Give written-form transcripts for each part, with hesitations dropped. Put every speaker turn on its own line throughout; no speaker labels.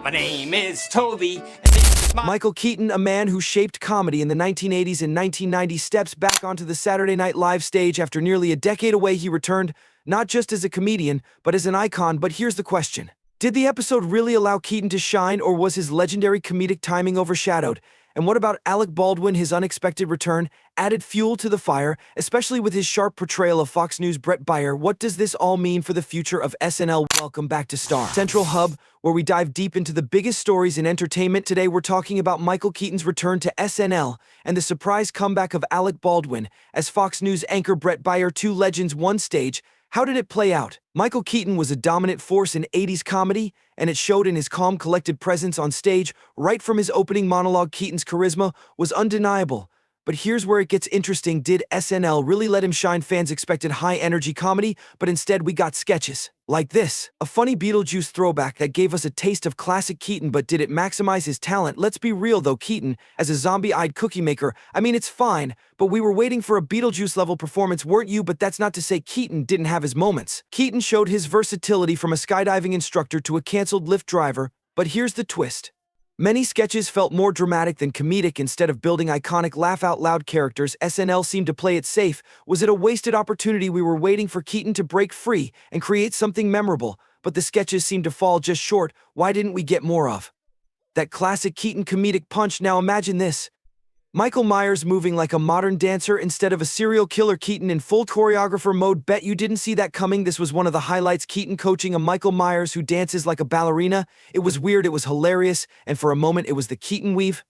My name is Toby, and this is my...
Michael Keaton, a man who shaped comedy in the 1980s and 1990s, steps back onto the Saturday Night Live stage after nearly a decade away. He returned, not just as a comedian, but as an icon. But here's the question. Did the episode really allow Keaton to shine, or was his legendary comedic timing overshadowed? And what about Alec Baldwin? His unexpected return added fuel to the fire, especially with his sharp portrayal of Fox News' Brett Baier. What does this all mean for the future of SNL? Welcome back to Star Central Hub, where we dive deep into the biggest stories in entertainment. Today, we're talking about Michael Keaton's return to SNL and the surprise comeback of Alec Baldwin as Fox News anchor Brett Baier. Two legends, one stage. How did it play out? Michael Keaton was a dominant force in 80s comedy, and it showed in his calm, collected presence on stage. Right from his opening monologue, Keaton's charisma was undeniable. But here's where it gets interesting. Did SNL really let him shine? Fans expected high-energy comedy, but instead we got sketches like this. A funny Beetlejuice throwback that gave us a taste of classic Keaton, but did it maximize his talent? Let's be real though, Keaton, as a zombie-eyed cookie maker, I mean, it's fine, but we were waiting for a Beetlejuice-level performance, weren't you? But that's not to say Keaton didn't have his moments. Keaton showed his versatility from a skydiving instructor to a canceled Lyft driver, but here's the twist. Many sketches felt more dramatic than comedic. Instead of building iconic laugh-out-loud characters, SNL seemed to play it safe. Was it a wasted opportunity? We were waiting for Keaton to break free and create something memorable, but the sketches seemed to fall just short. Why didn't we get more of that classic Keaton comedic punch? Now imagine this. Michael Myers moving like a modern dancer instead of a serial killer. Keaton in full choreographer mode. Bet you didn't see that coming. This was one of the highlights. Keaton coaching a Michael Myers who dances like a ballerina. It was weird, it was hilarious, and for a moment it was the Keaton we've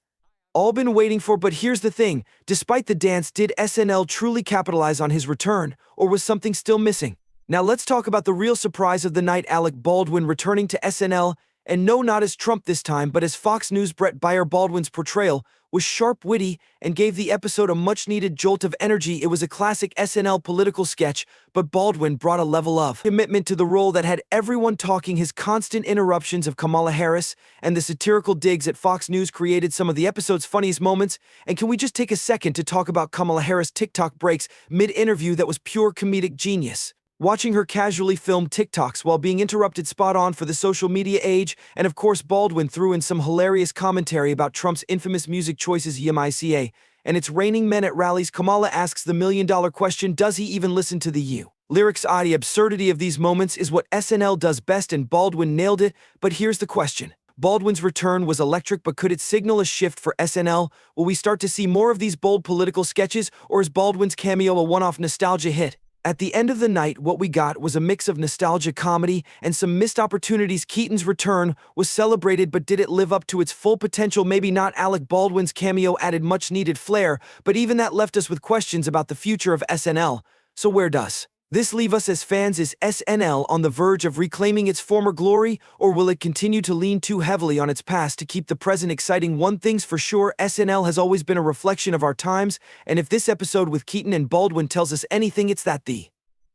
all been waiting for. But here's the thing. Despite the dance, did SNL truly capitalize on his return, or was something still missing? Now let's talk about the real surprise of the night. Alec Baldwin returning to SNL, and no, not as Trump this time, but as Fox News. Brett Baier. Baldwin's portrayal was sharp, witty, and gave the episode a much-needed jolt of energy. It was a classic SNL political sketch, but Baldwin brought a level of commitment to the role that had everyone talking. His constant interruptions of Kamala Harris and the satirical digs at Fox News created some of the episode's funniest moments. And can we just take a second to talk about Kamala Harris' TikTok breaks mid-interview? That was pure comedic genius. Watching her casually film TikToks while being interrupted, spot on for the social media age. And of course, Baldwin threw in some hilarious commentary about Trump's infamous music choices, YMICA, and it's raining men at rallies. Kamala asks the million-dollar question, does he even listen to the U lyrics? The absurdity of these moments is what SNL does best, and Baldwin nailed it. But here's the question. Baldwin's return was electric, but could it signal a shift for SNL? Will we start to see more of these bold political sketches, or is Baldwin's cameo a one-off nostalgia hit? At the end of the night, what we got was a mix of nostalgia, comedy, and some missed opportunities. Keaton's return was celebrated, but did it live up to its full potential? Maybe not. Alec Baldwin's cameo added much-needed flair, but even that left us with questions about the future of SNL. So where does this leave us as fans? Is SNL on the verge of reclaiming its former glory, or will it continue to lean too heavily on its past to keep the present exciting? One thing's for sure, SNL has always been a reflection of our times, and if this episode with Keaton and Baldwin tells us anything, it's that the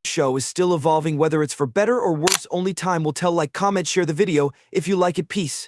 show is still evolving. Whether it's for better or worse, only time will tell. Like, comment, share the video if you like it. Peace.